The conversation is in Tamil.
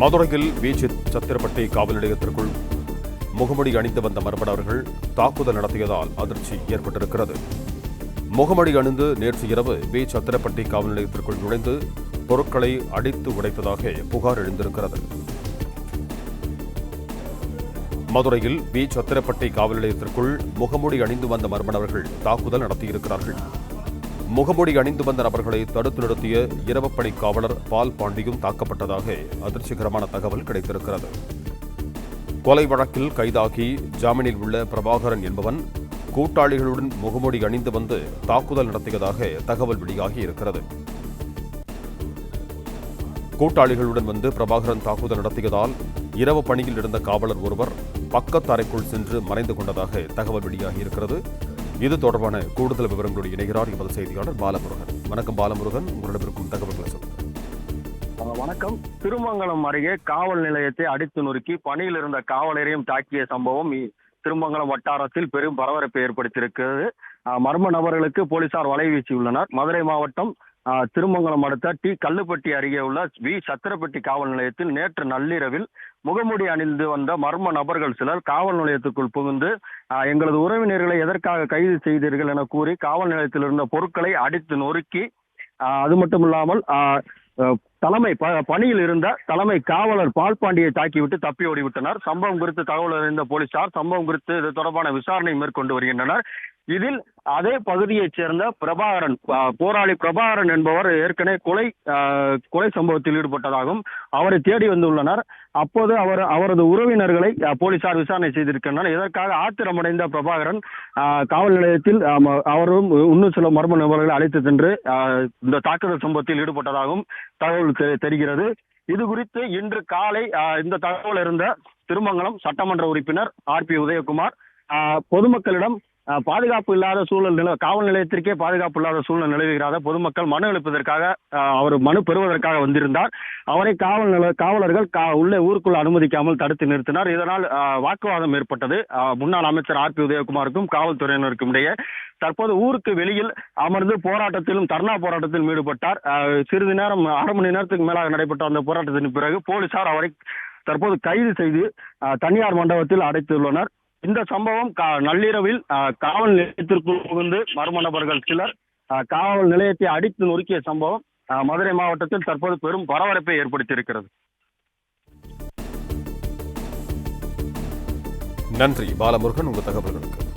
மதுரையில் பீச் சத்திரப்பட்டி காவல் நிலையத்திற்குள் முகமூடி அணிந்து வந்த மர்ம நபர்கள் தாக்குதல் நடத்தியதால் அதிர்ச்சி ஏற்பட்டிருக்கிறது. முகமூடி அணிந்து நேற்று இரவு பீச் சத்திரப்பட்டி காவல் நிலையத்திற்குள் நுழைந்து பொருட்களை அடித்து உடைத்ததாக புகார் எழுந்திருக்கிறது. மதுரையில் பீச் சத்திரப்பட்டி காவல் நிலையத்திற்குள் முகமூடி அணிந்து வந்த மர்ம நபர்கள் தாக்குதல் நடத்தியிருக்கிறார்கள். முகமூடி அணிந்து வந்த நபர்களை தடுத்து நிறுத்திய இரவுப்பணி காவலர் பால் பாண்டியும் தாக்கப்பட்டதாக அதிர்ச்சிகரமான தகவல் கிடைத்திருக்கிறது. கொலை வழக்கில் கைதாகி ஜாமீனில் உள்ள பிரபாகரன் என்பவன் கூட்டாளிகளுடன் முகமூடி அணிந்து வந்து தாக்குதல் நடத்தியதாக தகவல் வெளியாகி இருக்கிறது. கூட்டாளிகளுடன் வந்து பிரபாகரன் தாக்குதல் நடத்தியதால் இரவு பணியில் இருந்த காவலர் ஒருவர் பக்கத்து அறைக்குள் சென்று மறைந்து கொண்டதாக தகவல் வெளியாகி இருக்கிறது. இது தொடர்பான கூடுதல் விவரங்களோடு இணைகிறார் எமது செய்தியாளர் பாலமுருகன். வணக்கம் பாலமுருகன், உங்களிடம் இருக்கும் தகவல்களை சொல்லுங்கள். வணக்கம். திருமங்கலம் அருகே காவல் நிலையத்தை அடித்து நொறுக்கி பணியில் இருந்த காவலரையும் தாக்கிய சம்பவம் திருமங்கலம் வட்டாரத்தில் பெரும் பரபரப்பை ஏற்படுத்தியிருக்கிறது. மர்ம நபர்களுக்கு போலீசார் வலை வீசியுள்ளனர். மதுரை மாவட்டம் திருமங்கலம் அடுத்த கல்லுப்பட்டி அருகே உள்ள சத்திரப்பட்டி காவல் நிலையத்தில் நேற்று நள்ளிரவில் முகமூடி அணிந்து வந்த மர்ம நபர்கள் சிலர் காவல் நிலையத்துக்குள் புகுந்து எங்களது உறவினர்களை எதற்காக கைது செய்தீர்கள் என கூறி காவல் நிலையத்தில் இருந்த பொருட்களை அடித்து நொறுக்கி அது மட்டுமில்லாமல் பணியில் இருந்த தலைமை காவலர் பால்பாண்டியை தாக்கிவிட்டு தப்பி ஓடிவிட்டனர். சம்பவம் குறித்து தகவல் அறிந்த போலீசார் சம்பவம் குறித்து இது தொடர்பான விசாரணை மேற்கொண்டு வருகின்றனர். இதில் அதே பகுதியைச் சேர்ந்த பிரபாகரன், போராளி பிரபாகரன் என்பவர் ஏற்கனவே கொலை சம்பவத்தில் ஈடுபட்டதாகவும் அவரை தேடி வந்துள்ளனர். அப்போது அவரது உறவினர்களை போலீசார் விசாரணை செய்திருக்கின்றனர். இதற்காக ஆத்திரமடைந்த பிரபாகரன் காவல் நிலையத்தில் அவரும் இன்னும் சில மர்ம நபர்களை அழைத்து சென்று இந்த தாக்குதல் சம்பவத்தில் ஈடுபட்டதாகவும் தகவல் தெரிகிறது. இது குறித்து இன்று காலை இந்த தகவல் இருந்த திருமங்கலம் சட்டமன்ற உறுப்பினர் RP உதயகுமார் பொதுமக்களிடம் பாதுகாப்பு இல்லாத சூழல் காவல் நிலையத்திற்கே பாதுகாப்பு இல்லாத சூழல் நிலவுகிறாத பொதுமக்கள் மனு எழுப்பதற்காக அவர் மனு பெறுவதற்காக வந்திருந்தார். அவரை காவலர்கள் உள்ளே ஊருக்குள் அனுமதிக்காமல் தடுத்து நிறுத்தினார். இதனால் வாக்குவாதம் ஏற்பட்டது. முன்னாள் அமைச்சர் RP உதயகுமாருக்கும் காவல்துறையினருக்கும் இடையே. தற்போது ஊருக்கு வெளியில் அமர்ந்து போராட்டத்திலும் தர்ணா போராட்டத்திலும் ஈடுபட்டார். சிறிது நேரம், அரை மணி நேரத்துக்கு மேலாக நடைபெற்ற அந்த போராட்டத்தின் பிறகு போலீசார் அவரை தற்போது கைது செய்து தனியார் மண்டபத்தில் அடைத்துள்ளனர். இந்த சம்பவம் நள்ளிரவில் காவல் நிலையத்திற்குள் புகுந்து மர்ம நபர்கள் சிலர் காவல் நிலையத்தை அடித்து நொறுக்கிய சம்பவம் மதுரை மாவட்டத்தில் தற்போது பெரும் பரபரப்பை ஏற்படுத்தியிருக்கிறது. நன்றி பாலமுருகன், உங்கள் தகவல்களுக்கு.